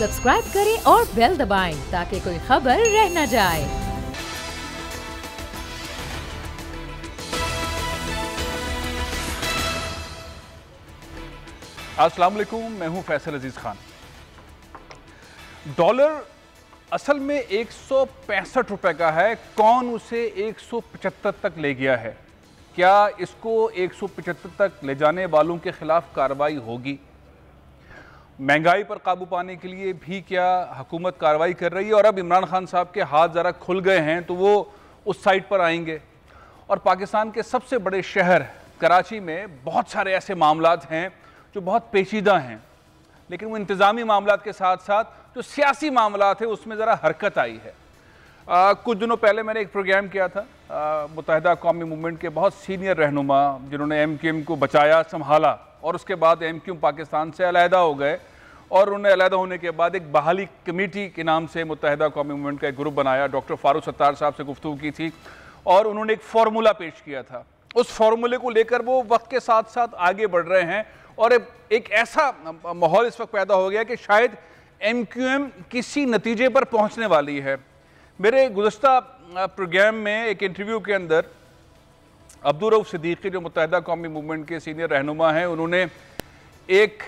Subscribe करें और bell दबाएं ताकि कोई खबर रह न जाए। अस्सलाम वालेकुम, मैं हूं फैसल अजीज खान। डॉलर असल में 165 रुपए का है। कौन उसे 175 तक ले गया है? क्या इसको 175 तक ले जाने वालों के खिलाफ कार्रवाई होगी? महंगाई पर काबू पाने के लिए भी क्या हुकूमत कार्रवाई कर रही है? और अब इमरान खान साहब के हाथ ज़रा खुल गए हैं तो वो उस साइड पर आएंगे। और पाकिस्तान के सबसे बड़े शहर कराची में बहुत सारे ऐसे मामलात हैं जो बहुत पेचीदा हैं, लेकिन वो इंतज़ामी मामलात के साथ साथ जो सियासी मामलात है उसमें ज़रा हरकत आई है। कुछ दिनों पहले मैंने एक प्रोग्राम किया था मुत्तहिदा कौमी मूवमेंट के बहुत सीनियर रहनुमा जिन्होंने MQM को बचाया, संभाला, और उसके बाद MQM पाकिस्तान से अलहदा हो गए। और उन्हें अलहदा होने के बाद एक बहाली कमेटी के नाम से मुत्तहिदा कौमी मूवमेंट का एक ग्रुप बनाया। डॉक्टर फारूक सत्तार साहब से गुफ्तगू की थी और उन्होंने एक फार्मूला पेश किया था। उस फार्मूले को लेकर वो वक्त के साथ साथ आगे बढ़ रहे हैं और एक ऐसा माहौल इस वक्त पैदा हो गया कि शायद MQM किसी नतीजे पर पहुंचने वाली है। मेरे गुज़श्ता प्रोग्राम में एक इंटरव्यू के अंदर अब्दुल रऊफ सिद्दीकी जो मुत्तहिदा कौमी मूवमेंट के सीनियर रहनुमा हैं, उन्होंने एक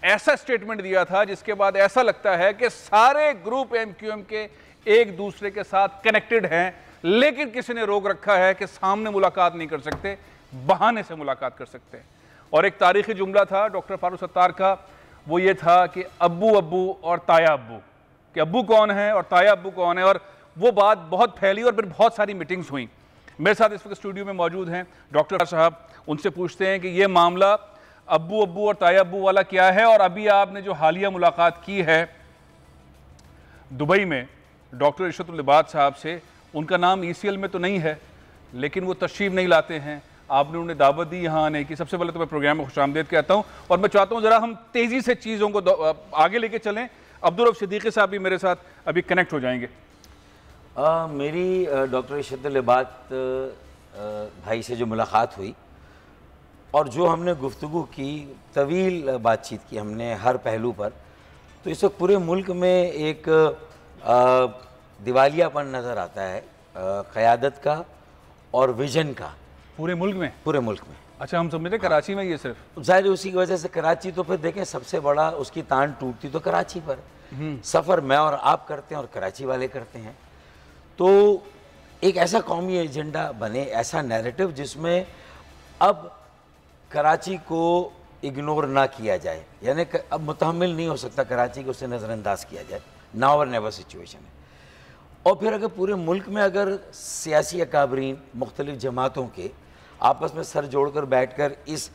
ऐसा स्टेटमेंट दिया था जिसके बाद ऐसा लगता है कि सारे ग्रुप MQM के एक दूसरे के साथ कनेक्टेड हैं, लेकिन किसी ने रोक रखा है कि सामने मुलाकात नहीं कर सकते, बहाने से मुलाकात कर सकते हैं। और एक तारीखी जुमला था डॉक्टर फारूक सत्तार का, वो ये था कि अब्बू अब्बू और ताया अब्बू, कि अब्बू कौन है और ताया अब्बू कौन है। और वो बात बहुत फैली और फिर बहुत सारी मीटिंग्स हुई। मेरे साथ इस वक्त स्टूडियो में मौजूद हैं डॉक्टर साहब। उनसे पूछते हैं कि ये मामला अब्बू अब्बू और ताया अब्बू वाला क्या है, और अभी आपने जो हालिया मुलाकात की है दुबई में डॉक्टर इरशद लिबात साहब से, उनका नाम ECL में तो नहीं है, लेकिन वो तशरीफ़ नहीं लाते हैं, आपने उन्हें दावत दी यहाँ आने की। सबसे पहले तो मैं प्रोग्राम में खुशामदीद कहता हूँ और मैं चाहता हूँ ज़रा हम तेज़ी से चीज़ों को आगे लेके चलें। अब्दुल रऊफ सिद्दीकी साहब भी मेरे साथ अभी कनेक्ट हो जाएंगे। मेरी डॉक्टर इरशद लिबात भाई से जो मुलाकात हुई और जो हमने गुफ्तगू की, तवील बातचीत की हमने हर पहलू पर, तो इस वक्त पूरे मुल्क में एक दिवालियापन नज़र आता है क़यादत का और विजन का। पूरे मुल्क में? पूरे मुल्क में। अच्छा, हम समझते कराची में ये सिर्फ जाहिर उसी की वजह से कराची, तो फिर देखें सबसे बड़ा उसकी तान टूटती तो कराची पर। सफ़र मैं और आप करते हैं और कराची वाले करते हैं, तो एक ऐसा कौमी एजेंडा बने, ऐसा नैरेटिव जिसमें अब कराची को इग्नोर ना किया जाए, यानी अब मुतहम्मिल नहीं हो सकता कराची को, उसे नज़रअंदाज किया जाए। नाउ और नेवर सिचुएशन है। और फिर अगर पूरे मुल्क में अगर सियासी अकाबरीन मुख्तलिफ जमातों के आपस में सर जोड़कर बैठकर इस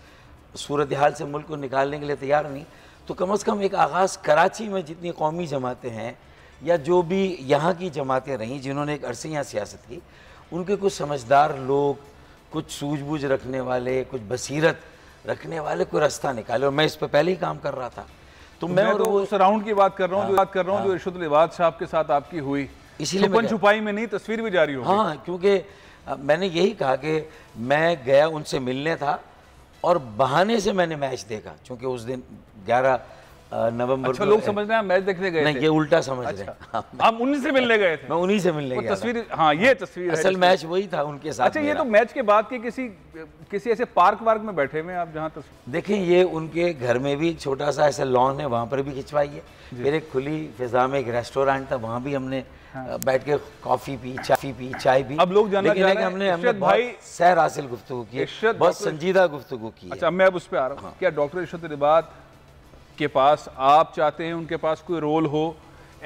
सूरत हाल से मुल्क को निकालने के लिए तैयार नहीं, तो कम से कम एक आगाज़ कराची में जितनी कौमी जमातें हैं या जो भी यहाँ की जमातें रहीं जिन्होंने एक अरसे यहाँ सियासत की, उनके कुछ समझदार लोग, कुछ सूझबूझ रखने वाले, कुछ बसीरत रखने वाले कोई रास्ता निकाले। और मैं इस पर पहले ही काम कर रहा था। तो मैं और वो उस राउंड की बात कर रहा हूँ जो इरशद लिबात साहब के साथ आपकी हुई, इसीलिए छुपन छुपाई में नहीं, तस्वीर भी जारी हो। हाँ, क्योंकि मैंने यही कहा कि मैं गया उनसे मिलने था और बहाने से मैंने मैच देखा, क्योंकि उस दिन 11 नवंबर। अच्छा, लोग समझ रहे हैं मैच देखने गए नहीं, ये उल्टा समझ रहे हैं। आप उन्हीं से मिलने गए थे? मैं उन्हीं से मिलने गया। तस्वीर, हाँ ये तस्वीर असल मैच वही था उनके साथ। अच्छा, ये तो मैच के बाद के किसी ऐसे पार्क में बैठे हुए आप जहाँ तस्वीर देखें, ये उनके घर में भी छोटा सा ऐसा लॉन है, वहाँ पर भी खिंचवाई है। फिर एक खुली फिजा में एक रेस्टोरेंट था, वहाँ भी हमने बैठ के कॉफ़ी पी, चाय पी। अब लोग जानना चाह रहे हैं, हमने भाई सैर हासिल गुफ्तगू की, बहुत संजीदा गुफ्तगू की। अच्छा, मैं अब उस पर आ रहा हूँ। क्या डॉक्टर इरशद लिबात के पास, आप चाहते हैं उनके पास कोई रोल हो?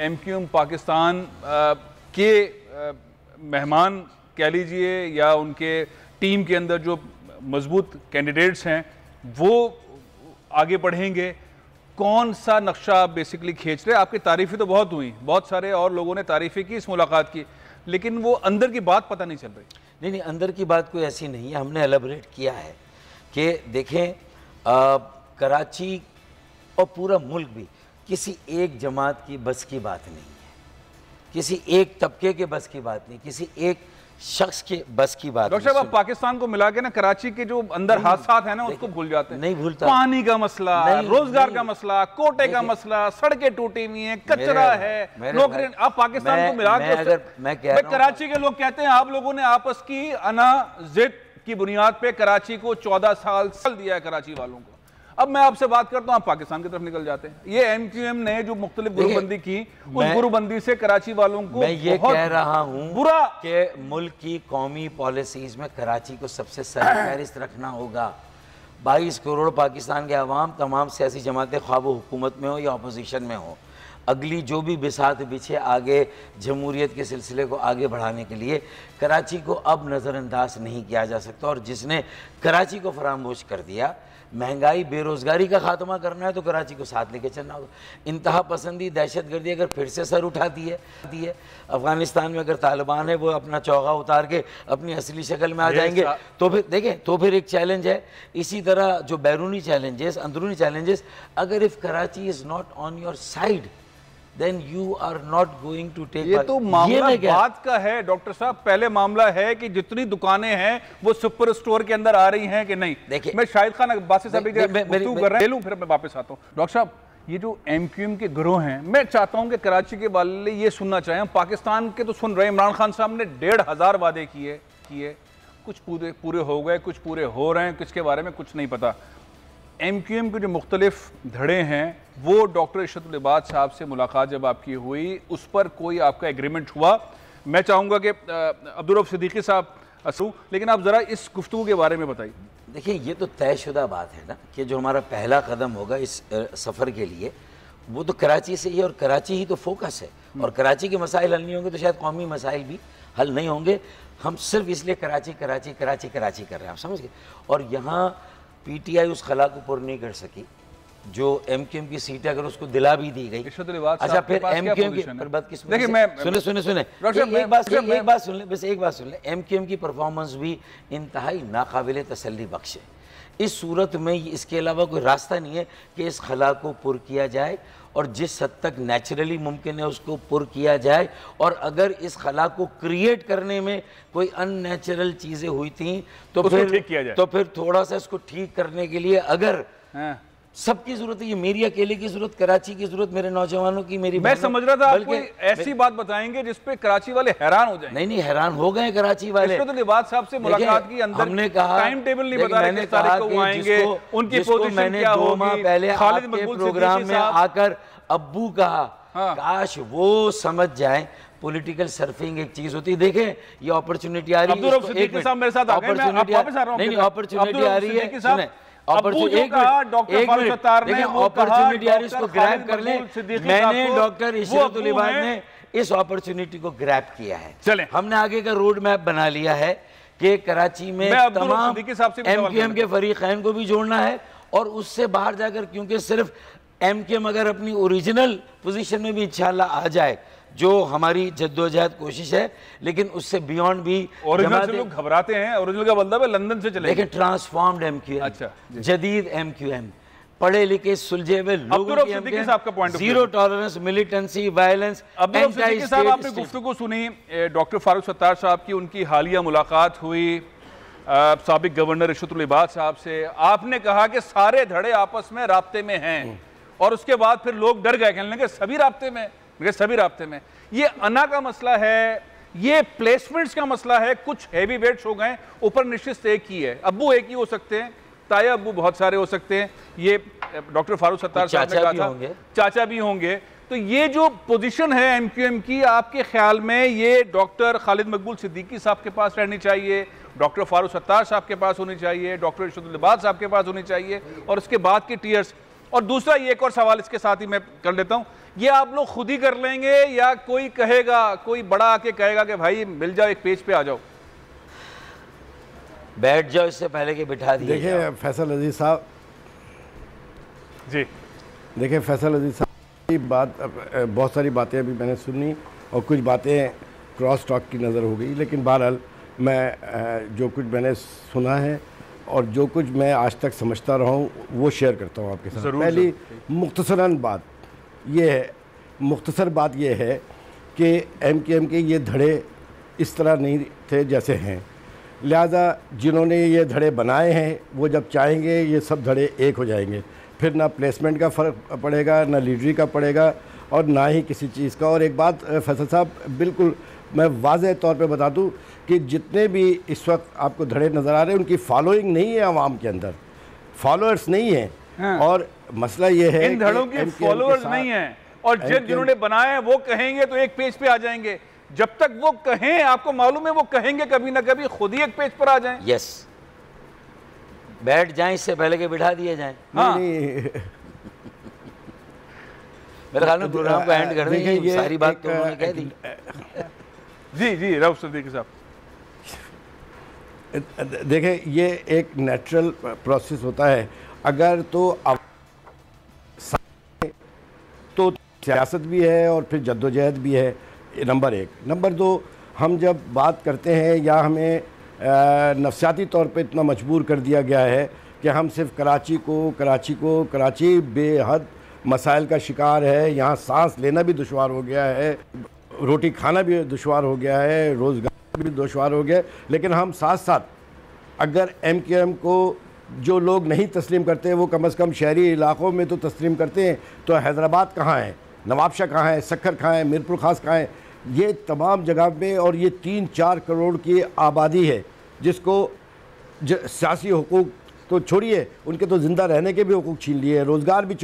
MQM पाकिस्तान के मेहमान कह लीजिए या उनके टीम के अंदर जो मजबूत कैंडिडेट्स हैं वो आगे बढ़ेंगे? कौन सा नक्शा आप बेसिकली खींच रहे हैं? आपकी तारीफ़ें तो बहुत हुई, बहुत सारे और लोगों ने तारीफ़ें की इस मुलाकात की, लेकिन वो अंदर की बात पता नहीं चल रही। नहीं, अंदर की बात कोई ऐसी नहीं है। हमने एलेबोरेट किया है कि देखें, कराची और पूरा मुल्क भी किसी एक जमात की बस की बात नहीं है, किसी एक तबके के बस की बात नहीं, किसी एक शख्स के बस की बात। डॉक्टर साहब, आप पाकिस्तान को मिला के ना कराची के जो अंदर हादसात है ना उसको भूल जाते हैं। नहीं भूलता। पानी का मसला, रोजगार का मसला, कोटे का मसला, सड़कें टूटी हुई हैं, कचरा है, नौकरी। आप पाकिस्तान को मिला के, मैं कह रहा हूं, कराची के लोग कहते हैं आप लोगों ने आपस की अना जिद की बुनियाद पे कराची को 14 साल दिया है कराची वालों को। अब मैं आपसे बात करता हूं, आप पाकिस्तान की तरफ निकल जाते हैं। ये MQM ने जो मुख्तलिफ गुरुबंदी की, उस गुरुबंदी से कराची वालों को मैं ये कह रहा हूं बुरा कि मुल्क की कौमी पॉलिसीज में कराची को सबसे सरफहरिस्त रखना होगा। 22 करोड़ पाकिस्तान के अवाम, तमाम सियासी जमातें, ख्वाह वो हुकूमत में हो या अपोजिशन में हो, अगली जो भी बिसात बिछे आगे जमहूरियत के सिलसिले को आगे बढ़ाने के लिए कराची को अब नज़रअंदाज नहीं किया जा सकता। और जिसने कराची को फरामोश कर दिया, महंगाई बेरोज़गारी का ख़ात्मा करना है तो कराची को साथ लेके चलना होगा। इंतहा पसंदी दहशतगर्दी अगर फिर से सर उठाती है, अफ़गानिस्तान में अगर तालिबान है वो अपना चौगा उतार के अपनी असली शक्ल में आ जाएंगे तो फिर देखें, तो फिर एक चैलेंज है। इसी तरह जो बैरूनी चैलेंजेस, अंदरूनी चैलेंजेस, अगर if Karachi is not on your side then you are not going to take। ये तो मामला बात का है डॉक्टर साहब। पहले मामला है कि जितनी दुकानें हैं वो सुपर स्टोर के अंदर आ रही हैं कि नहीं। देखिए, मैं शाहिद खान अब्बास से सभी कर रहे हैं, फिर मैं वापस आता हूँ। डॉक्टर साहब, ये जो MQM के गिरोह हैं, मैं चाहता हूँ कि कराची के वाले ये सुनना चाहें। पाकिस्तान के तो सुन रहे हैं, इमरान खान साहब ने 1500 वादे किए, कुछ पूरे हो गए, कुछ पूरे हो रहे हैं, किसके बारे में कुछ नहीं पता। MQM के जो मुख्तलिफ धड़े हैं, वो डॉक्टर इशरतुल इबाद साहब से मुलाकात जब आपकी हुई, उस पर कोई आपका एग्रीमेंट हुआ? मैं चाहूँगा कि अब्दुल रऊफ सिद्दीकी साहब असू, लेकिन आप ज़रा इस गुफ्तगू के बारे में बताइए। देखिए, ये तो तयशुदा बात है ना कि जो हमारा पहला कदम होगा इस सफ़र के लिए, वो तो कराची से ही है और कराची ही तो फोकस है। और कराची के मसाइल हल नहीं होंगे तो शायद कौमी मसाइल भी हल नहीं होंगे। हम सिर्फ इसलिए कराची कराची कराची कराची कर रहे हैं, आप समझ गए। और यहाँ PTI उस खला को पूर्ण नहीं कर सकी जो MQM की सीट अगर उसको दिला भी दी गई। अच्छा, फिर MQM की बदकिस्मती, सुने एक बात सुन ले, बस एक बात सुन ले। MQM की परफॉर्मेंस भी इंतहाई नाकाबिले तसल्ली बख्श है। इस सूरत में इसके अलावा कोई रास्ता नहीं है कि इस खला को पुर किया जाए, और जिस हद तक नेचुरली मुमकिन है उसको पुर किया जाए। और अगर इस खला को क्रिएट करने में कोई अननेचुरल चीज़ें हुई थी तो फिर थोड़ा सा इसको ठीक करने के लिए अगर सबकी जरूरत है, ये मेरी अकेले की जरूरत, कराची की जरूरत, मेरे नौजवानों की, मेरी, मैं समझ रहा था आप कोई ऐसी बात बताएंगे जिसपे कराची वाले हैरान हो जाएंगे। नहीं, हैरान हो गए कराची वाले। इशरतुल इबाद साहब से मुलाकात की, अंदर हमने कहा टाइम टेबल नहीं बता रहे, किस तारीख को आएंगे, उनकी पोजीशन मैंने क्या 2 माह पहले खालिद आपके मकबूल प्रोग्राम में आकर अब्बू कहा, काश वो समझ जाए पॉलिटिकल सर्फिंग एक चीज होती है। देखें, ये अपॉर्चुनिटी आ रही है, अपॉर्चुनिटी आ रही है, इसको ग्रैब कर ले। मैंने डॉक्टर इशरतुल इबाद ने इस अपॉर्चुनिटी को ग्रैब किया है। चले, हमने आगे का रोड मैप बना लिया है कि कराची में तमाम MQM के फरीकैन को भी जोड़ना है, और उससे बाहर जाकर, क्योंकि सिर्फ MQM अगर अपनी ओरिजिनल पोजीशन में भी इंशाल्लाह आ जाए, जो हमारी जद्दोजहद कोशिश है, लेकिन उससे बियॉन्ड भी। ओरिजिनल से लोग घबराते हैं, ओरिजिनल का मतलब है लंदन से चले, लेकिन ट्रांसफॉर्म्ड MQM, अच्छा, जदीद MQM, पढ़े लिखे सुलझे हुए लोगों की MQM, zero tolerance militancy violence. आपने गुफ्तगू सुनी डॉक्टर फारूक सत्तार साहब की, उनकी हालिया मुलाकात हुई साबिक गवर्नर इशरतुल इबाद साहब से। आपने कहा कि सारे धड़े आपस में राब्ते में हैं, और उसके बाद फिर लोग डर गए, कहने लगे सभी राब्ते में, सभी राब्ते में। ये अना का मसला है, ये प्लेसमेंट्स का मसला है। कुछ हैवी वेट्स हो गए, ऊपर निश्चित एक ही है, अब्बू एक ही हो सकते हैं, ताया अब्बू बहुत सारे हो सकते हैं। ये डॉक्टर फारूक सत्तार साहब ने कहा था, चाचा भी होंगे। तो ये जो पोजीशन है MQM की, आपके ख्याल में ये डॉक्टर खालिद मकबूल सिद्दीकी साहब के पास रहनी चाहिए, डॉक्टर फारूक सत्तार साहब के पास होनी चाहिए, डॉक्टर इशरतुल इबाद साहब के पास होनी चाहिए, और उसके बाद के टीयर्स? और दूसरा ये एक और सवाल इसके साथ ही मैं कर लेता हूं, ये आप लोग खुद ही कर लेंगे या कोई कहेगा, कोई बड़ा आके कहेगा कि भाई मिल जाओ, एक पेज पे आ जाओ, बैठ जाओ, इससे पहले कि बिठा दिए? देखिए फैसल अजीज साहब जी, देखिए फैसल अजीज साहब की बात, बहुत सारी बातें अभी मैंने सुनी और कुछ बातें क्रॉस टॉक की नज़र हो गई, लेकिन बहरहाल मैं जो कुछ मैंने सुना है और जो कुछ मैं आज तक समझता रहा हूँ वो शेयर करता हूँ आपके साथ। पहली मुख्तसरन बात ये है, मुख्तसर बात ये है कि MQM के ये धड़े इस तरह नहीं थे जैसे हैं। लिहाजा जिन्होंने ये धड़े बनाए हैं वो जब चाहेंगे ये सब धड़े एक हो जाएंगे, फिर ना प्लेसमेंट का फ़र्क पड़ेगा, ना लीडरी का पड़ेगा, और ना ही किसी चीज़ का। और एक बात फैसल साहब, बिल्कुल मैं वाज़ेह तौर पे बता दूं कि जितने भी इस वक्त आपको धड़े नज़र आ रहे हैं उनकी फॉलोइंग नहीं है आवाम के अंदर, फॉलोअर्स नहीं है। हाँ। और मसला ये है इन धड़ों के फॉलोअर्स नहीं हैं, और जिन्होंने बनाए हैं वो कहेंगे तो एक पेज पे आ जाएंगे। जब तक वो कहें, आपको मालूम है वो कहेंगे कभी ना कभी खुद ही एक पेज पर आ जाएं। यस, बैठ जाएं इससे पहले कि बिठा दिए जाएं। हाँ। मेरे ख्याल में प्रोग्राम को एंड कर देंगे, ये सारी बात तो उन्होंने कह दी। जी जी रऊफ सिद्दीकी साहब, देखें ये एक नेचुरल प्रोसेस होता है। अगर तो सियासत भी है और फिर जद्दोजहद भी है, नंबर एक। नंबर दो, हम जब बात करते हैं या हमें नफसियाती तौर पे इतना मजबूर कर दिया गया है कि हम सिर्फ कराची बेहद मसाइल का शिकार है, यहाँ सांस लेना भी दुश्वार हो गया है, रोटी खाना भी दुश्वार हो गया है, रोज़गार भी दुश्वार हो गया है। लेकिन हम साथ साथ अगर MQM को जो लोग नहीं तस्लीम करते वो कम से कम शहरी इलाक़ों में तो तस्लीम करते हैं, तो हैदराबाद कहाँ है, नवाबशाह कहाँ है, सक्खर कहाँ है, मीरपुर ख़ास कहाँ है, ये तमाम जगह में। और ये 3-4 करोड़ की आबादी है जिसको सियासी हुकूक तो छोड़िए, उनके तो ज़िंदा रहने के भी हुकूक छीन लिए, रोज़गार भी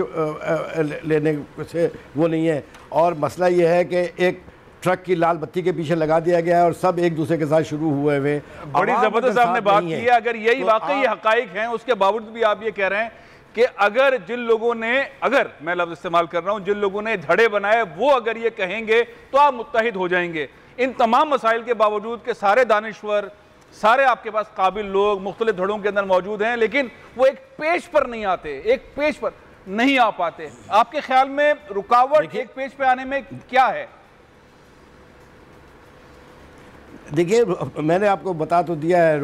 लेने से वो नहीं है। और मसला ये है कि एक ट्रक की लाल बत्ती के पीछे लगा दिया गया है और सब एक दूसरे के साथ शुरू हुए हुए। बड़ी ज़बरदस्त आपने बात की है। अगर यही वाकई हकाइक हैं, उसके बावजूद भी आप ये कह रहे हैं कि अगर जिन लोगों ने, अगर मैं लफ्ज़ इस्तेमाल कर रहा हूँ, जिन लोगों ने धड़े बनाए वो अगर ये कहेंगे तो आप मुत्तहिद हो जाएंगे। इन तमाम मसाइल के बावजूद के सारे दानिश्वर, सारे आपके पास काबिल लोग मुख्तलिफ धड़ों के अंदर मौजूद हैं, लेकिन वो एक पेज पर नहीं आते, एक पेज पर नहीं आ पाते। आपके ख्याल में रुकावट एक पेज पे आने में क्या है? देखिए, मैंने आपको बता तो दिया है,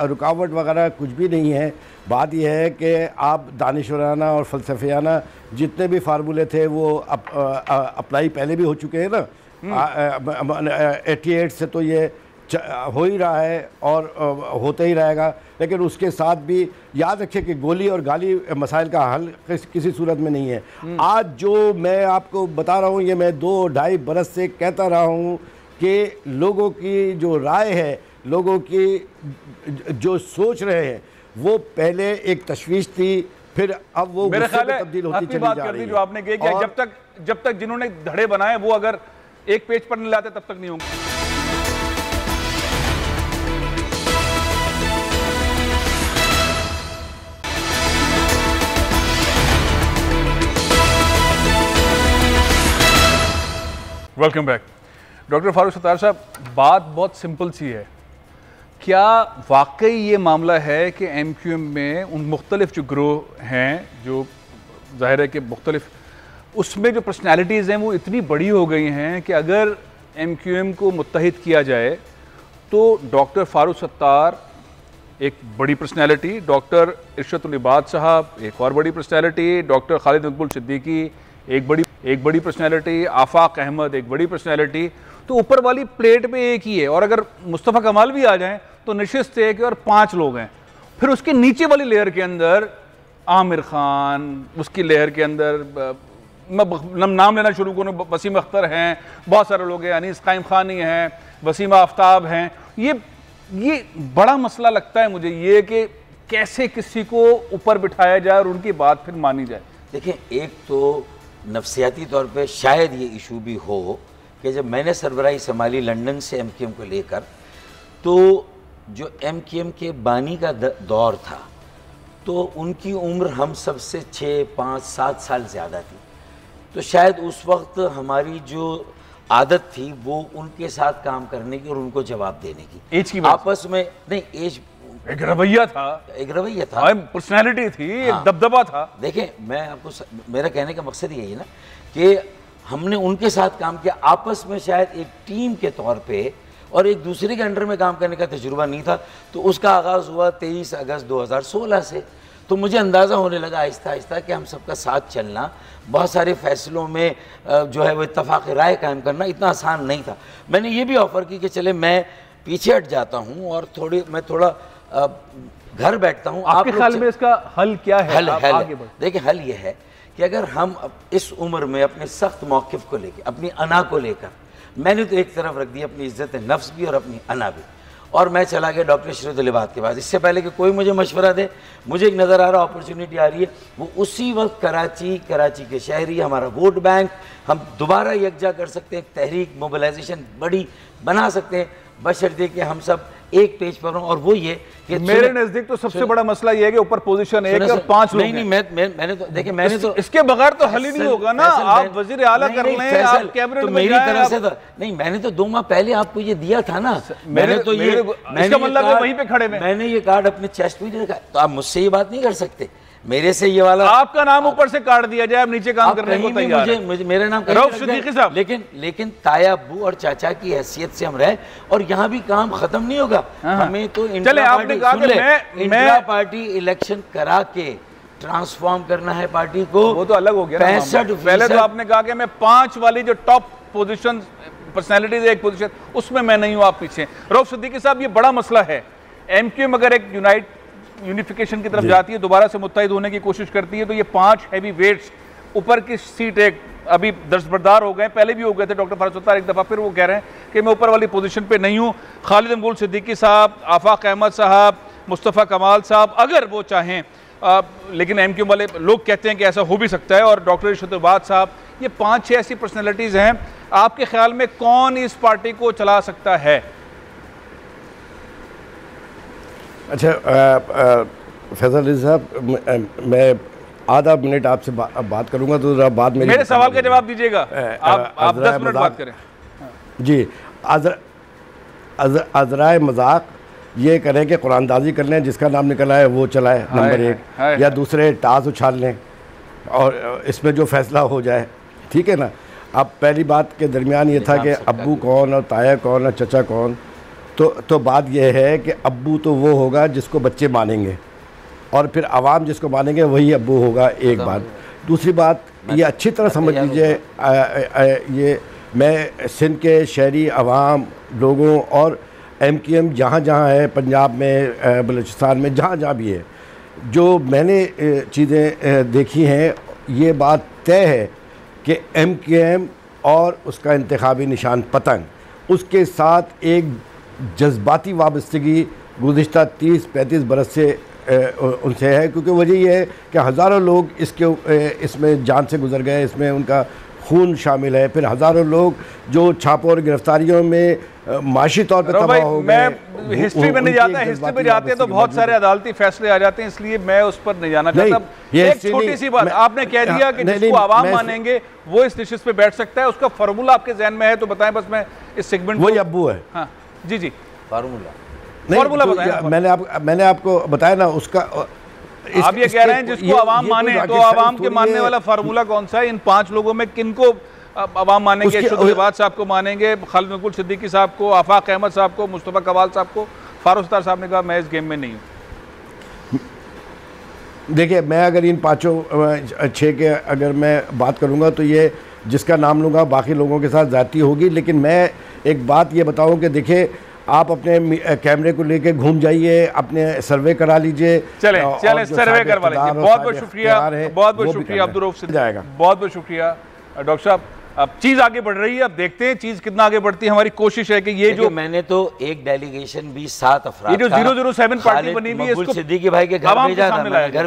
रुकावट वगैरह कुछ भी नहीं है। बात यह है कि आप दानिशवराना और फ़लसफ़ियाना जितने भी फार्मूले थे वो अप्लाई पहले भी हो चुके हैं ना। 88 से तो ये हो ही रहा है और होता ही रहेगा। लेकिन उसके साथ भी याद रखिए कि गोली और गाली मसाइल का हल किसी सूरत में नहीं है। आज जो मैं आपको बता रहा हूँ, ये मैं 2-2.5 बरस से कहता रहा हूँ कि लोगों की जो राय है, लोगों की जो सोच रहे हैं, वो पहले एक तशवीश थी, फिर अब वो मेरे ख्याल है तब्दील होती चली जा रही है। जो आपने कहा, जब तक जिन्होंने धड़े बनाए वो अगर एक पेज पर नहीं लाते तब तक नहीं होंगे। Welcome back. Doctor Farooq Sattar साहब, बात बहुत सिंपल सी है। क्या वाकई ये मामला है कि MQM में उन मुख्तलिफ जो ग्रोह हैं, जो ज़ाहिर है कि मुख्तलिफ, उसमें जो पर्सनैलिटीज़ हैं वो इतनी बड़ी हो गई हैं कि अगर MQM को मुत्तहिद किया जाए तो डॉक्टर फारूक सत्तार एक बड़ी पर्सनैलिटी, डॉक्टर इरशदुल इबाद साहब एक और बड़ी पर्सनैलिटी, डॉक्टर खालिद मकबूल सिद्दीकी एक बड़ी पर्सनैलिटी, आफाक अहमद एक बड़ी पर्सनैलिटी, तो ऊपर वाली प्लेट पे एक ही है। और अगर मुस्तफ़ा कमाल भी आ जाएं तो नशिस्त एक और 5 लोग हैं। फिर उसके नीचे वाली लेयर के अंदर आमिर खान, उसकी लेयर के अंदर मैं नाम लेना शुरू करूँ, वसीम अख्तर हैं, बहुत सारे लोग हैं, अनीस कायम खानी हैं, वसीम आफ्ताब हैं। ये बड़ा मसला लगता है मुझे ये कि कैसे किसी को ऊपर बिठाया जाए और उनकी बात फिर मानी जाए। देखिए, एक तो नफसियाती तौर पे शायद ये इशू भी हो कि जब मैंने सरबराही संभाली लंदन से MQM को लेकर, तो जो MQM के बानी का दौर था तो उनकी उम्र हम सब से 6, 5, 7 साल ज़्यादा थी। तो शायद उस वक्त हमारी जो आदत थी वो उनके साथ काम करने की और उनको जवाब देने की, एज की आपस में नहीं, एज एक रवैया था, पर्सनैलिटी थी, एक दबदबा था। देखें, मैं आपको मेरा कहने का मकसद यही है ना कि हमने उनके साथ काम किया आपस में, शायद एक टीम के तौर पे, और एक दूसरे के अंडर में काम करने का तजुर्बा नहीं था। तो उसका आगाज़ हुआ 23 अगस्त 2016 से। तो मुझे अंदाज़ा होने लगा आहिस्ता आहिस्ता कि हम सबका साथ चलना, बहुत सारे फैसलों में जो है वो इत्तफाक़ राय कायम करना इतना आसान नहीं था। मैंने ये भी ऑफ़र की कि चले मैं पीछे हट जाता हूँ और मैं थोड़ा घर बैठता हूँ। आपके ख्याल में इसका हल क्या है? देखिए, हल ये है कि अगर हम इस उम्र में अपने सख्त मौक़िफ़ को लेकर, अपनी अना को लेकर, मैंने तो एक तरफ रख दी अपनी इज़्ज़त नफ्स भी और अपनी अना भी, और मैं चला गया डॉक्टर शरीयत लिबाद के पास। इससे पहले कि कोई मुझे मशवरा दे, मुझे एक नज़र आ रहा अपॉर्चुनिटी आ रही है, वो उसी वक्त कराची के शहरी, हमारा वोट बैंक हम दोबारा यकजा कर सकते हैं, तहरीक मोबिलाइजेशन बड़ी बना सकते हैं, बशर्ते कि हम सब एक पेज पर हों। और वो ये कि मेरे नजदीक तो सबसे बड़ा मसला ये है कि ऊपर पोजीशन एक और 5 लोग हैं। नहीं, मैंने तो देखिए, मैंने तो इसके बगैर तो हल ही नहीं होगा ना। आप वजीर आला कर लें, आप कैबिनेट में मेरी तरफ से तो नहीं, मैंने तो 2 माह पहले आपको ये दिया था ना। मैंने तो ये, इसका मतलब है वहीं पे खड़े में मैंने ये कार्ड अपने चेस्ट पे रखा, तो आप मुझसे ये बात नहीं कर सकते। मेरे से ये वाला आपका नाम ऊपर से काट दिया जाए, आप नीचे काम करने को तैयार हैं। मुझे मेरा नाम रऊफ सिद्दीकी साहब, लेकिन ताया अब्बू और चाचा की हैसियत से हम रहे, और यहाँ भी काम खत्म नहीं होगा। हमें तो इंट्रा पार्टी इलेक्शन करा के ट्रांसफॉर्म करना है पार्टी को। वो तो अलग हो गया। 65 पहले तो आपने कहा कि मैं 5 वाली जो टॉप पोजीशन पर्सनैलिटीज एक पोजीशन, उसमें मैं नहीं हूँ, आप पीछे। रऊफ सिद्दीकी साहब, ये बड़ा मसला है। एमक्यूएम अगर एक यूनिफिकेशन की तरफ जाती है, दोबारा से मुत्तहिद होने की कोशिश करती है, तो ये 5 हैवी वेट्स ऊपर की सीट एक अभी दस्तबरदार हो गए, पहले भी हो गए थे। डॉक्टर फारूक सत्तार एक दफ़ा फिर वो कह रहे हैं कि मैं ऊपर वाली पोजीशन पे नहीं हूँ। खालिद मकबूल सिद्दीकी साहब, आफाक अहमद साहब, मुस्तफ़ा कमाल साहब अगर वो चाहें, लेकिन एमक्यूएम वाले लोग कहते हैं कि ऐसा हो भी सकता है, और डॉक्टर शरीयत लिबाद साहब, ये 5-6 ऐसी पर्सनैलिटीज़ हैं। आपके ख्याल में कौन इस पार्टी को चला सकता है? अच्छा फैसल साहब, मैं आधा मिनट आपसे बात करूंगा, तो जरा बाद में मेरे सवाल का जवाब दीजिएगा। आप 10 मिनट बात करें। जी, अज़राए मजाक ये करें कि कुरानदाजी कर लें, जिसका नाम निकला है वो चलाए नंबर 1, या दूसरे टास उछाल लें और इसमें जो फैसला हो जाए, ठीक है ना। अब पहली बात के दरमियान ये था कि अब्बू कौन और ताया कौन और चचा कौन, तो बात यह है कि अब्बू तो वो होगा जिसको बच्चे मानेंगे, और फिर आवाम जिसको मानेंगे वही अब्बू होगा, एक बात। दूसरी बात, ये अच्छी तरह समझ लीजिए, ये मैं सिंध के शहरी आवाम लोगों और एमक्यूएम जहाँ जहाँ है, पंजाब में, बलूचिस्तान में, जहाँ जहाँ भी है, जो मैंने चीज़ें देखी हैं, ये बात तय है कि एमक्यूएम और उसका इंतखाबी निशान पतंग, उसके साथ एक जज्बाती वाबस्तगी गुज़िश्ता 30-35 बरस से उनसे है, क्योंकि वजह यह है कि हज़ारों लोग इसमें जान से गुजर गए, इसमें उनका खून शामिल है। फिर हज़ारों लोग जो छापों और गिरफ्तारियों में माशी तौर पर तबाह हो गए। हिस्ट्री में नहीं जाता, हिस्ट्री में जाते हैं तो बहुत सारे अदालती फैसले आ जाते हैं, इसलिए मैं उस पर नहीं जाना चाहता। एक छोटी सी बात आपने कह दिया कि जिसको आवाम मानेंगे वो इस नशिस्त पे बैठ सकता है, उसका फार्मूला आपके जहन में है तो बताएं, बस मैं इस सेगमेंट वही अब्बू है। हाँ जी, फार्मूला बताएं। मैंने आपको बताया ना उसका। आप ये कह रहे हैं जिसको आवाम माने, तो आवाम के मानने वाला फार्मूला कौन सा है? इन 5 लोगों में किनको आवाम मानेंगे? शरीयत लिबाद साहब को मानेंगे, खालिद मकबूल सिद्दीकी साहब को, आफाक अहमद साहब को, मुस्तफ़ा कमाल साहब को। फारूक सत्तार साहब ने कहा मैं इस गेम में नहीं हूँ। देखिए, मैं अगर इन 5-6 के अगर मैं बात करूँगा तो ये जिसका नाम लूँगा बाकी लोगों के साथ ज़्यादती होगी। लेकिन मैं एक बात ये बताऊँ कि देखिए, आप अपने कैमरे को लेके घूम जाइए, अपने सर्वे करा लीजिए। चले सर्वे करवा लीजिए। बहुत बहुत शुक्रिया, बहुत बहुत शुक्रिया अब्दुल रऊफ सिद्दीकी जाएगा, बहुत बहुत शुक्रिया डॉक्टर साहब। अब चीज आगे बढ़ रही है, अब देखते हैं चीज कितना आगे बढ़ती है। हमारी कोशिश है कि ये जो मैंने तो एक डेलीगेशन भी 7 अफराद, ये जो 007 पार्टी बनी हुई है, इसको सिद्दीकी भाई के घर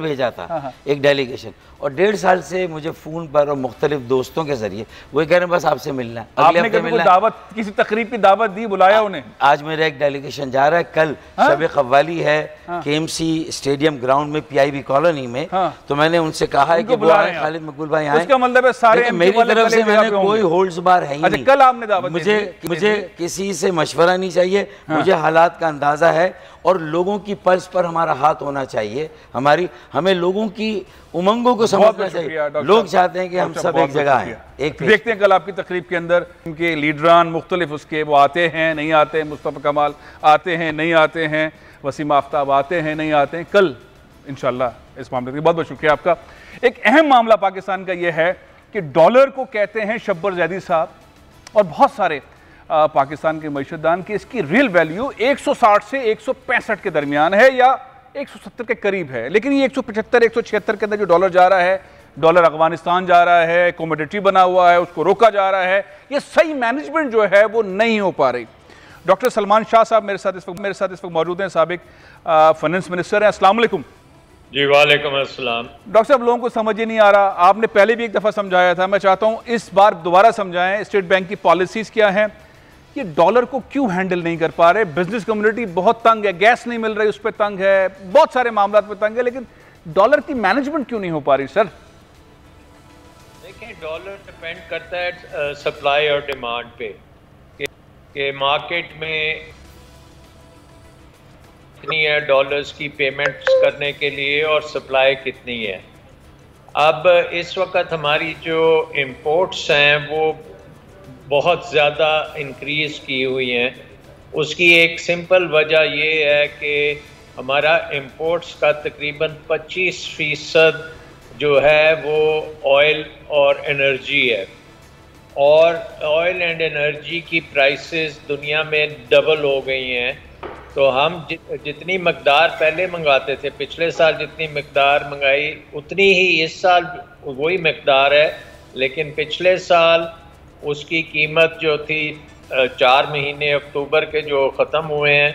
भेजा था एक डेलीगेशन, और 1.5 साल से मुझे फ़ोन पर और मुख्तलिफ दोस्तों के जरिए वो कह रहे हैं बस आपसे मिलना है। आपने कभी दावत, किसी तकरीब की दावत दी, बुलाया उन्हें? आज मेरा एक डेलीगेशन जा रहा है, कल शब कव्वाली है KMC स्टेडियम ग्राउंड में PIB कॉलोनी में, तो मैंने उनसे कहा है कि वो आए, खालिद मकबूल भाई आए। उसका मतलब है सारे मेरी तरफ से मैंने कोई होल्ड्स बार है ही नहीं। कल आपने दावत, मुझे किसी से मशवरा नहीं चाहिए, मुझे हालात का अंदाजा है और लोगों की पल्स पर हमारा हाथ होना चाहिए। हमें लोगों की उमंगों को समझना चाहिए। लोग चाहते हैं कि हम सब एक जगह हैं। देखते हैं कल आपकी तकरीब के अंदर इनके लीडरान मुख्तलिफ उसके वो आते हैं नहीं आते हैं, मुस्तफ़ा कमाल आते हैं नहीं आते हैं, वसीम आफ्ताब आते हैं नहीं आते हैं। कल इंशाल्लाह इस मामले के। बहुत बहुत शुक्रिया आपका। एक अहम मामला पाकिस्तान का यह है कि डॉलर को कहते हैं शब्बर जैदी साहब और बहुत सारे पाकिस्तान के मईशतदान की इसकी रियल वैल्यू 160 से 165 के दरमियान है या 170 के करीब है, लेकिन ये 175 176 के अंदर जो डॉलर जा रहा है, डॉलर अफगानिस्तान जा रहा है, कमोडिटी बना हुआ है, उसको रोका जा रहा है, ये सही मैनेजमेंट जो है वो नहीं हो पा रही। डॉक्टर सलमान शाह साहब मेरे साथ इस वक्त मौजूद हैं, साबिक फाइनेंस मिनिस्टर हैं। अस्सलाम वालेकुम। जी वालेकुम अस्सलाम। डॉक्टर साहब, लोगों को समझ ही नहीं आ रहा, आपने पहले भी एक दफ़ा समझाया था, मैं चाहता हूँ इस बार दोबारा समझाएं, स्टेट बैंक की पॉलिसीज़ क्या हैं, ये डॉलर को क्यों हैंडल नहीं कर पा रहे। बिजनेस कम्युनिटी बहुत तंग है, गैस नहीं मिल रही उस पर तंग है, बहुत सारे मामला पे तंग है, लेकिन डॉलर की मैनेजमेंट क्यों नहीं हो पा रही सर? देखिए, डॉलर डिपेंड करता है सप्लाई और डिमांड पे कि मार्केट में कितनी है डॉलर्स की पेमेंट्स करने के लिए और सप्लाई कितनी है। अब इस वक्त हमारी जो इंपोर्ट्स हैं वो बहुत ज़्यादा इंक्रीज़ की हुई हैं। उसकी एक सिंपल वजह ये है कि हमारा इंपोर्ट्स का तकरीबन 25% जो है वो ऑयल और एनर्जी है, और ऑयल एंड एनर्जी की प्राइसेस दुनिया में डबल हो गई हैं। तो हम जितनी मकदार पहले मंगाते थे, पिछले साल जितनी मकदार मंगाई उतनी ही इस साल वही मकदार है, लेकिन पिछले साल उसकी कीमत जो थी 4 महीने अक्टूबर के जो ख़त्म हुए हैं,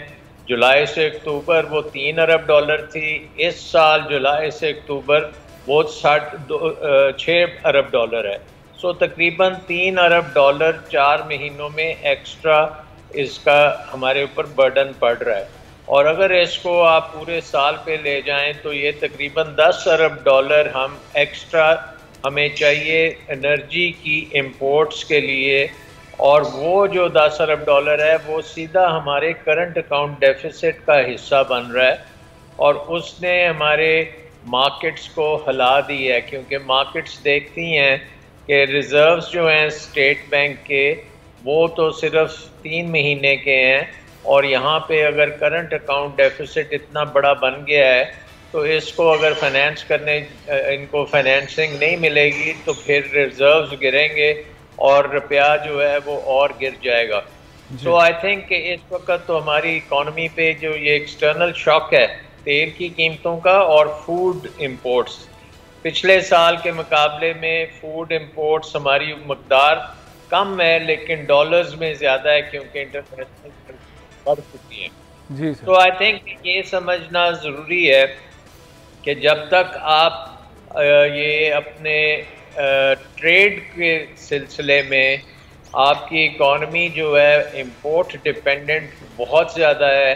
जुलाई से अक्टूबर, वो 3 अरब डॉलर थी। इस साल जुलाई से अक्टूबर वो 6 अरब डॉलर है। सो तकरीबन 3 अरब डॉलर 4 महीनों में एक्स्ट्रा इसका हमारे ऊपर बर्डन पड़ रहा है। और अगर इसको आप पूरे साल पे ले जाएं तो ये तकरीबन 10 अरब डॉलर हम एक्स्ट्रा हमें चाहिए एनर्जी की इंपोर्ट्स के लिए, और वो जो 10 अरब डॉलर है वो सीधा हमारे करंट अकाउंट डेफिसिट का हिस्सा बन रहा है, और उसने हमारे मार्केट्स को हिला दी है, क्योंकि मार्केट्स देखती हैं कि रिज़र्व्स जो हैं स्टेट बैंक के वो तो सिर्फ 3 महीने के हैं, और यहाँ पे अगर करंट अकाउंट डेफिसिट इतना बड़ा बन गया है तो इसको अगर फाइनेंस करने इनको फाइनेंसिंग नहीं मिलेगी तो फिर रिजर्व्स गिरेंगे और रुपया जो है वो और गिर जाएगा। तो आई थिंक कि इस वक्त तो हमारी इकॉनमी पे जो ये एक्सटर्नल शॉक है तेल की कीमतों का और फूड इंपोर्ट्स, पिछले साल के मुकाबले में फूड इंपोर्ट्स हमारी मकदार कम है लेकिन डॉलर्स में ज़्यादा है क्योंकि इंटरनेशनल बढ़ चुकी है। जी सर। तो आई थिंक ये समझना ज़रूरी है कि जब तक आप ये अपने ट्रेड के सिलसिले में आपकी इकॉनमी जो है इंपोर्ट डिपेंडेंट बहुत ज़्यादा है,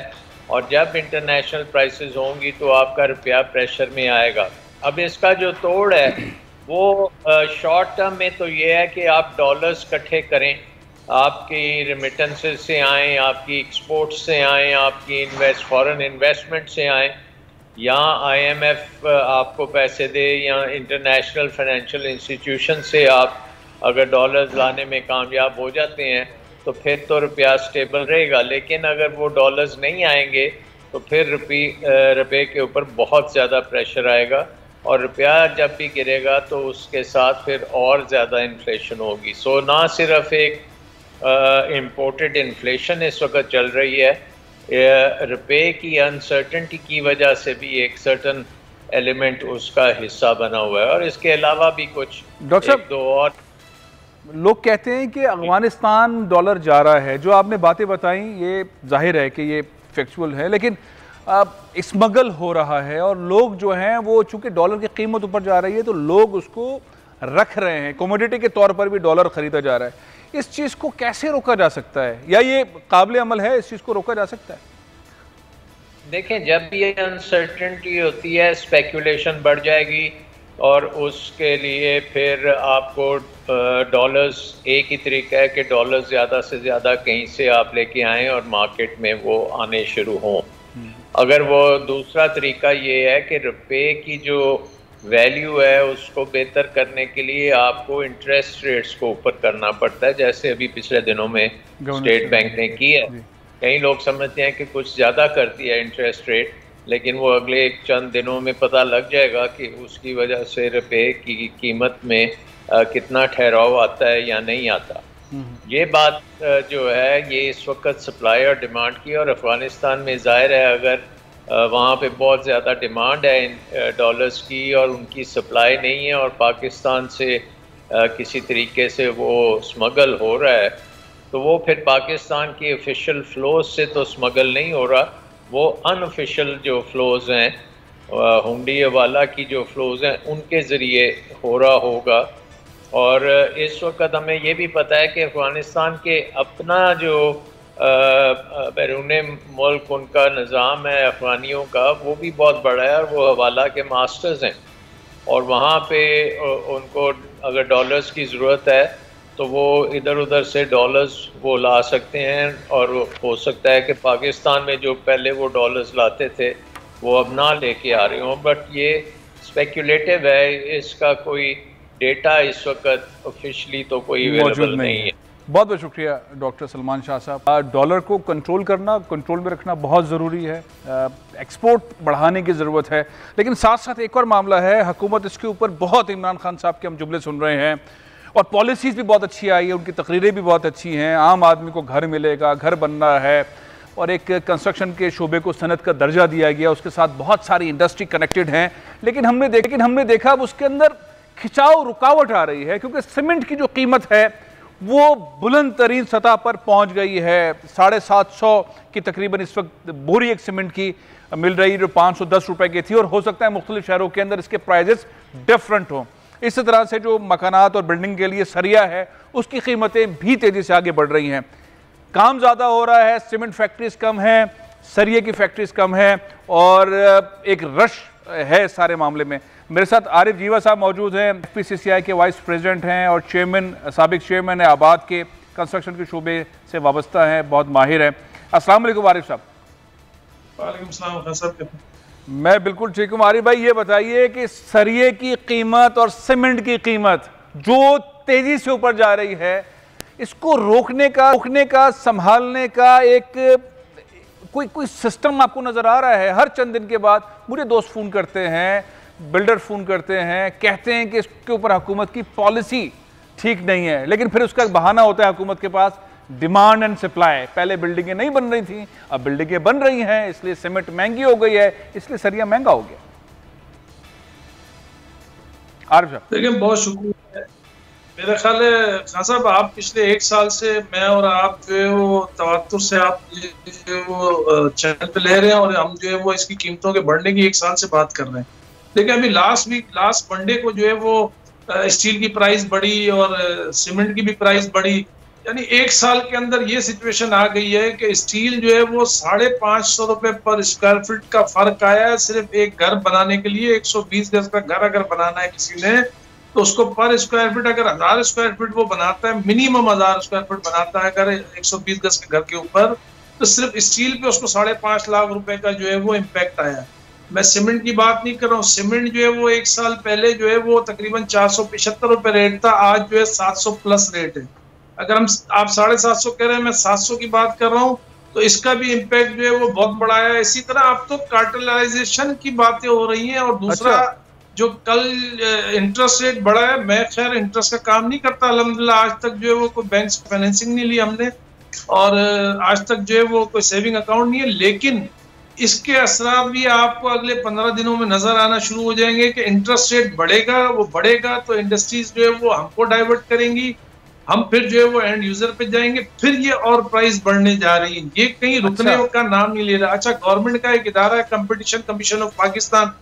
और जब इंटरनेशनल प्राइसेस होंगी तो आपका रुपया प्रेशर में आएगा। अब इसका जो तोड़ है वो शॉर्ट टर्म में तो ये है कि आप डॉलर्स इकट्ठे करें, आपकी रेमिटेंसेस से आएँ, आपकी एक्सपोर्ट्स से आएँ, आपकी फॉरेन इन्वेस्टमेंट से आएँ, या IMF आपको पैसे दे, या इंटरनेशनल फाइनेंशियल इंस्टीट्यूशन से आप अगर डॉलर्स लाने में कामयाब हो जाते हैं तो फिर तो रुपया स्टेबल रहेगा। लेकिन अगर वो डॉलर्स नहीं आएंगे तो फिर रुपये के ऊपर बहुत ज़्यादा प्रेशर आएगा, और रुपया जब भी गिरेगा तो उसके साथ फिर और ज़्यादा इन्फ्लेशन होगी। सो ना सिर्फ एक इम्पोर्टेड इन्फ्लेशन इस वक्त चल रही है, रुपये की अनसर्टेनिटी की वजह से भी एक सर्टन एलिमेंट उसका हिस्सा बना हुआ है, और इसके अलावा भी कुछ डॉक्टर साहब, दो और लोग कहते हैं कि अफगानिस्तान डॉलर जा रहा है। जो आपने बातें बताई ये जाहिर है कि ये फैक्चुअल है, लेकिन स्मगल हो रहा है और लोग जो हैं वो चूंकि डॉलर की कीमत ऊपर जा रही है तो लोग उसको रख रहे हैं, कमोडिटी के तौर पर भी डॉलर खरीदा जा रहा है। इस चीज़ को कैसे रोका जा सकता है, या ये काबिल अमल है, इस चीज़ को रोका जा सकता है? देखें, जब भी अनसर्टेनिटी होती है स्पेकुलेशन बढ़ जाएगी, और उसके लिए फिर आपको डॉलर्स, एक ही तरीका है कि डॉलर्स ज़्यादा से ज़्यादा कहीं से आप लेके आएँ और मार्केट में वो आने शुरू हों। अगर वो दूसरा तरीका ये है कि रुपये की जो वैल्यू है उसको बेहतर करने के लिए आपको इंटरेस्ट रेट्स को ऊपर करना पड़ता है, जैसे अभी पिछले दिनों में स्टेट बैंक ने की है। कई लोग समझते हैं कि कुछ ज़्यादा कर दिया इंटरेस्ट रेट, लेकिन वो अगले एक चंद दिनों में पता लग जाएगा कि उसकी वजह से रुपये की कीमत में कितना ठहराव आता है या नहीं आता। ये बात जो है ये इस वक्त सप्लाई और डिमांड की, और अफ़गानिस्तान में ज़ाहिर है अगर वहाँ पे बहुत ज़्यादा डिमांड है इन डॉलर्स की और उनकी सप्लाई नहीं है और पाकिस्तान से किसी तरीके से वो स्मगल हो रहा है, तो वो फिर पाकिस्तान की ऑफिशियल फ्लोज से तो स्मगल नहीं हो रहा, वो अनऑफिशियल जो फ्लोज हैं हुंडी हवाला की जो फ्लोज हैं उनके ज़रिए हो रहा होगा। और इस वक्त हमें ये भी पता है कि अफ़गानिस्तान के अपना जो बैरून मुल्क उनका निज़ाम है अफ़गानियों का, वो भी बहुत बड़ा है और वो हवाला के मास्टर्स हैं, और वहाँ पे उनको अगर डॉलर्स की ज़रूरत है तो वो इधर उधर से डॉलर्स वो ला सकते हैं, और हो सकता है कि पाकिस्तान में जो पहले वो डॉलर्स लाते थे वो अब ना लेके आ रहे हों, बट ये स्पेक्युलेटिव है, इसका कोई डेटा इस वक्त ऑफिशियली तो कोई अवेलेबल नहीं है। बहुत बहुत शुक्रिया डॉक्टर सलमान शाह साहब। डॉलर को कंट्रोल करना, कंट्रोल में रखना बहुत ज़रूरी है, एक्सपोर्ट बढ़ाने की ज़रूरत है, लेकिन साथ साथ एक और मामला है, हुकूमत इसके ऊपर बहुत, इमरान खान साहब के हम जुमले सुन रहे हैं और पॉलिसीज़ भी बहुत अच्छी आई है, उनकी तकरीरें भी बहुत अच्छी हैं, आम आदमी को घर मिलेगा, घर बनना है, और एक कंस्ट्रक्शन के शोबे को सनत का दर्जा दिया गया, उसके साथ बहुत सारी इंडस्ट्री कनेक्टेड हैं, लेकिन हमने देखा अब उसके अंदर खिंचाव, रुकावट आ रही है, क्योंकि सीमेंट की जो कीमत है वो बुलंद तरीन सतह पर पहुंच गई है। 750 की तकरीबन इस वक्त बोरी एक सीमेंट की मिल रही, जो 510 रुपए की थी, और हो सकता है मुख्तलिफ शहरों के अंदर इसके प्राइजेस डिफरेंट हों। इस तरह से जो मकानात और बिल्डिंग के लिए सरिया है उसकी कीमतें भी तेज़ी से आगे बढ़ रही हैं। काम ज़्यादा हो रहा है, सीमेंट फैक्ट्रीज कम हैं, सरिये की फैक्ट्रीज कम हैं, और एक रश है सारे मामले में। मेरे साथ आरिफ जीवा साहब मौजूद हैं, FPCCI के वाइस प्रेसिडेंट हैं और चेयरमैन, साबिक चेयरमैन है आबाद के, कंस्ट्रक्शन के शोबे से वाबस्ता हैं, बहुत माहिर हैं। अस्सलाम वालेकुम आरिफ साहब। वालेकुम सलाम साहब। मैं बिल्कुल ठीक हूँ। आरिफ भाई ये बताइए कि सरिये की कीमत और सीमेंट की कीमत जो तेजी से ऊपर जा रही है, इसको रोकने का संभालने का एक कोई सिस्टम आपको नजर आ रहा है? हर चंद दिन के बाद मुझे दोस्त फोन करते हैं, बिल्डर फोन करते हैं, कहते हैं कि इसके ऊपर हुकूमत की पॉलिसी ठीक नहीं है, लेकिन फिर उसका बहाना होता है हुकूमत के पास, डिमांड एंड सप्लाई। पहले बिल्डिंगें नहीं बन रही थी, अब बिल्डिंगें बन रही हैं, इसलिए सीमेंट महंगी हो गई है, इसलिए सरिया महंगा हो गया। आरिफ साहब देखिए, बहुत शुक्रिया। मेरा ख्याल है खान साहब, आप पिछले एक साल से मैं और आप जो है वो तवत्तुर से आप जो वो चैनल पे ले रहे हैं, और हम जो है वो इसकी कीमतों के बढ़ने की एक साल से बात कर रहे हैं। देखिए, अभी लास्ट मंडे को जो है वो स्टील की प्राइस बढ़ी और सीमेंट की भी प्राइस बढ़ी, यानी एक साल के अंदर ये सिचुएशन आ गई है कि स्टील जो है वो 550 रुपए पर स्क्वायर फीट का फर्क आया है सिर्फ एक घर बनाने के लिए। 120 गज का घर अगर बनाना है किसी ने, तो उसको पर स्क्वायर फीट अगर 1000 स्क्वायर फीट वो बनाता है, मिनिमम 1000 स्क्वायर फीट बनाता है अगर 120 गज के घर के ऊपर, तो सिर्फ स्टील पे उसको 5.5 लाख रुपए का जो है वो इम्पैक्ट आया। मैं सीमेंट की बात नहीं कर रहा हूँ। सीमेंट जो है वो एक साल पहले जो है वो तकरीबन 475 रुपए रेट था, आज जो है 700 प्लस रेट है। अगर आप 750 कह रहे हैं, मैं 700 की बात कर रहा हूँ, तो इसका भी इम्पैक्ट जो है वो बहुत बड़ा है। इसी तरह अब तो कार्टेलाइजेशन की बातें हो रही हैं, और दूसरा जो कल इंटरेस्ट रेट बढ़ा है, मैं खैर इंटरेस्ट का काम नहीं करता अल्हम्दुलिल्लाह, आज तक जो है वो कोई बैंक से फाइनेंसिंग नहीं ली हमने, और आज तक जो है वो कोई सेविंग अकाउंट नहीं है, लेकिन इसके असरात भी आपको अगले 15 दिनों में नजर आना शुरू हो जाएंगे कि इंटरेस्ट रेट बढ़ेगा, वो बढ़ेगा तो इंडस्ट्रीज जो है वो हमको डाइवर्ट करेंगी, हम फिर जो है वो एंड यूजर पे जाएंगे, फिर ये और प्राइस बढ़ने जा रही है, ये कहीं रुकने का नाम नहीं ले रहा। अच्छा, गवर्नमेंट का एक इदारा है कंपटीशन कमीशन ऑफ पाकिस्तान,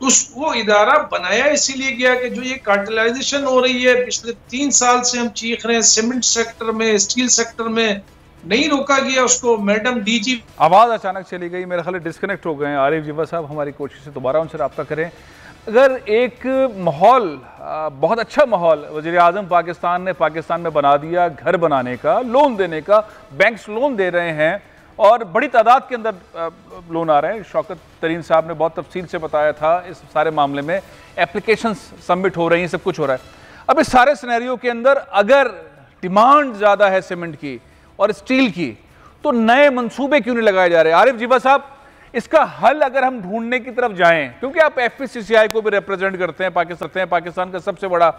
वो इदारा बनाया इसीलिए गया कि जो ये कार्टेलाइजेशन हो रही है, पिछले 3 साल से हम चीख रहे हैं, सीमेंट सेक्टर में, स्टील सेक्टर में नहीं रोका गया उसको। मैडम डीजी आवाज़ अचानक चली गई, मेरे ख्याल डिस्कनेक्ट हो गए हैं। आरिफ जीवा साहब, हमारी कोशिश है दोबारा उनसे रब्ता करें। अगर एक माहौल, बहुत अच्छा माहौल वज़ीर आज़म पाकिस्तान में बना दिया घर बनाने का, लोन देने का, बैंक्स लोन दे रहे हैं और बड़ी तादाद के अंदर लोन आ रहे हैं। शौकत तरीन साहब ने बहुत तफसील से बताया था इस सारे मामले में, एप्लीकेशंस सबमिट हो रही हैं, सब कुछ हो रहा है। अब इस सारे सिनेरियो के अंदर अगर डिमांड ज़्यादा है सीमेंट की और स्टील की, तो नए मंसूबे क्यों नहीं लगाए जा रहे? आरिफ जीवा साहब, इसका हल अगर हम ढूंढने की तरफ जाएं, क्योंकि आप FPCCI को भी रिप्रेजेंट करते हैं, पाकिस्तान का सबसे बड़ा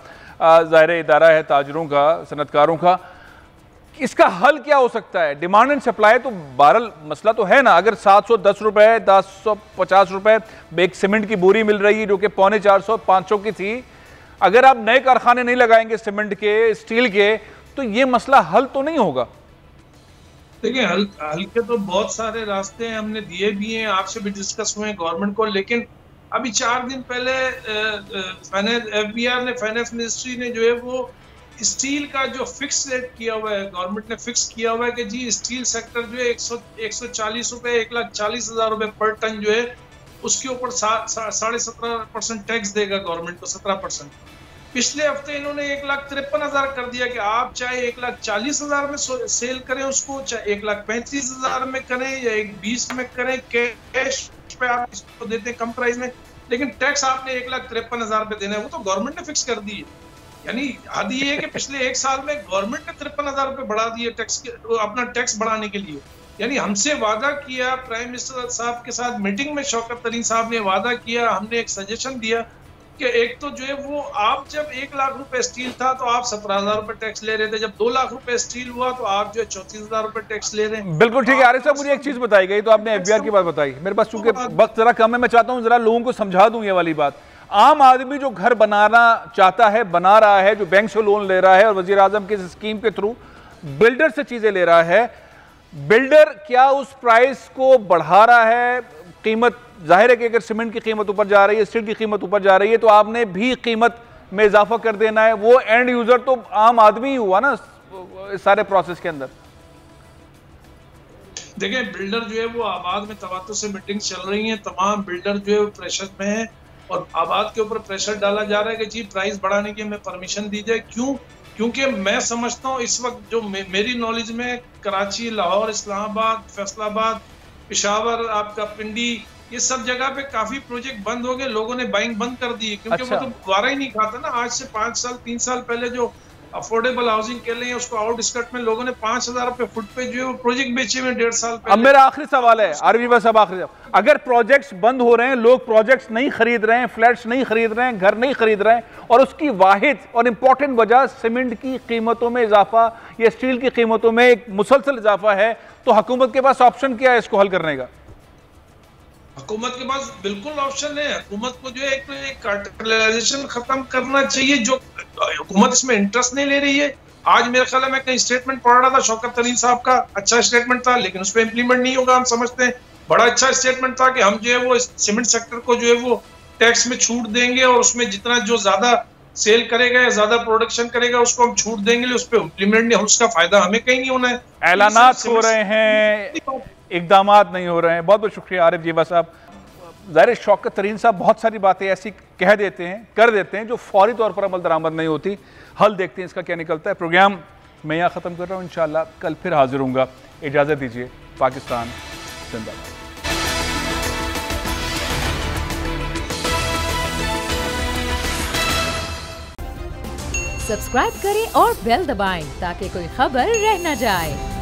ज़ाहिर इदारा है ताजरों का, सनतकारों का, इसका हल क्या हो सकता है? डिमांड एंड सप्लाई तो बहरहाल मसला तो है ना। अगर 710 रुपए 750 रुपए एक सीमेंट की बोरी मिल रही है जो कि 450 500 की थी, अगर आप नए कारखाने नहीं लगाएंगे सीमेंट के, स्टील के, तो ये मसला हल तो नहीं होगा। देखिए हल के तो बहुत सारे रास्ते हैं, हमने दिए भी हैं, आपसे भी डिस्कस हुए हैं गवर्नमेंट को। लेकिन अभी 4 दिन पहले FBR ने, फाइनेंस मिनिस्ट्री ने जो है वो स्टील का जो फिक्स रेट किया हुआ है, गवर्नमेंट ने फिक्स किया हुआ है कि जी स्टील सेक्टर जो है 140 रुपए 1,40,000 रुपए पर टन जो है उसके ऊपर 17.5% टैक्स देगा गवर्नमेंट को, 17%। पिछले हफ्ते इन्होंने 1,53,000 कर दिया कि आप चाहे 1,40,000 में सेल करें उसको, चाहे 1,35,000 में करें या 1,20 में करें, कैश पे आप इसको देते हैं कम प्राइस में, लेकिन टैक्स आपने 1,53,000 पे देना है। वो तो गवर्नमेंट ने फिक्स कर दी है। यानी हद ये है कि पिछले 1 साल में गवर्नमेंट ने 53,000 रुपए बढ़ा दिए टैक्स, अपना टैक्स बढ़ाने के लिए। यानी हमसे वादा किया, प्राइम मिनिस्टर साहब के साथ मीटिंग में शौकत तरीन साहब ने वादा किया, हमने एक सजेशन दिया कि एक तो जो है वो आप जब 1 लाख रुपए स्टील था तो आप 17,000 रुपए टैक्स ले रहे थे, जब 2 लाख रुपए स्टील हुआ तो आप जो है 34,000 रुपए टैक्स ले रहे हैं। बिल्कुल ठीक है आरिफ साहब, मुझे एक चीज बताई गई, तो आपने FBR की बात बताई, मेरे पास चूंकि वक्त जरा कम है, मैं चाहता हूँ जरा लोगों को समझा दूं ये वाली बात। आम आदमी जो घर बनाना चाहता है, बना रहा है, जो बैंक से लोन ले रहा है और वजीर आजम की स्कीम के थ्रू बिल्डर से चीजें ले रहा है, बिल्डर क्या उस प्राइस को बढ़ा रहा है? कीमत जाहिर है कि अगर सीमेंट की कीमत ऊपर जा रही है, स्टील की कीमत ऊपर जा रही है, तो आपने भी कीमत में इजाफा कर देना है। वो एंड यूजर तो आम आदमी ही हुआ ना इस सारे प्रोसेस के अंदर। देखिए बिल्डर जो है वो आबाद में तवातुर से मीटिंग्स चल रही हैं, तमाम बिल्डर जो है वो प्रेशर में है और आबाद के ऊपर प्रेशर डाला जा रहा है कि जी प्राइस बढ़ाने की हमें परमिशन दी जाए। क्यों? क्योंकि मैं समझता हूँ इस वक्त जो मेरी नॉलेज में कराची, लाहौर, इस्लामाबाद, फैसलाबाद, पेशावर, आपका पिंडी, ये सब जगह पे काफी प्रोजेक्ट बंद हो गए, लोगों ने बाइंग बंद कर दी क्योंकि वो तो वारा ही नहीं खाता ना। आज से 5 साल 3 साल पहले जो अफोर्डेबल हाउसिंग के लिए उसको आउटस्कर्ट में लोगों ने 5,000 रुपए फुट पे जो है वो प्रोजेक्ट बेचे हुए 1.5 साल पहले। अब मेरा आखिरी सवाल है आरिफ साहब, आखिरी, अगर प्रोजेक्ट्स बंद हो रहे हैं, लोग प्रोजेक्ट्स नहीं खरीद रहे हैं, फ्लैट्स नहीं खरीद रहे हैं, घर नहीं खरीद रहे हैं, और उसकी वाहिद और इंपॉर्टेंट वजह सीमेंट की कीमतों में इजाफा या स्टील की कीमतों में एक मुसलसल इजाफा है, तो हुकूमत के पास ऑप्शन क्या है इसको हल करने का? हुकूमत के पास बिल्कुल ऑप्शन है। हुकूमत को जो है एक कार्टेलाइजेशन खत्म करना चाहिए, जो हुकूमत इसमें इंटरेस्ट नहीं ले रही है। आज मेरे ख्याल में मैं कहीं स्टेटमेंट पढ़ रहा था शौकत तरीन साहब का, अच्छा स्टेटमेंट था, लेकिन उस पर इम्प्लीमेंट नहीं होगा। हम समझते हैं बड़ा अच्छा स्टेटमेंट था कि हम जो है वो सीमेंट सेक्टर को जो है वो टैक्स में छूट देंगे और उसमें जितना जो ज्यादा सेल करेगा या ज्यादा प्रोडक्शन करेगा उसको हम छूट देंगे, उस पर इम्प्लीमेंट नहीं, उसका फायदा हमें कहीं नहीं होना है। ऐलानात हो रहे हैं, इकदामात नहीं हो रहे हैं। बहुत बहुत शुक्रिया आरिफ जीवा साहब। ज़ाहिर शौकत तरीन साहब बहुत सारी बातें ऐसी कह देते हैं, कर देते हैं, जो फौरी तौर पर अमल दरामद नहीं होती। हल देखते हैं इसका क्या निकलता है। प्रोग्राम मैं यहाँ ख़त्म कर रहा हूँ, इंशाअल्लाह कल फिर हाजिर होऊंगा। इजाज़त दीजिए। पाकिस्तान जिंदाबाद। सब्सक्राइब करें और बेल दबाएं ताकि कोई खबर रह न जाए।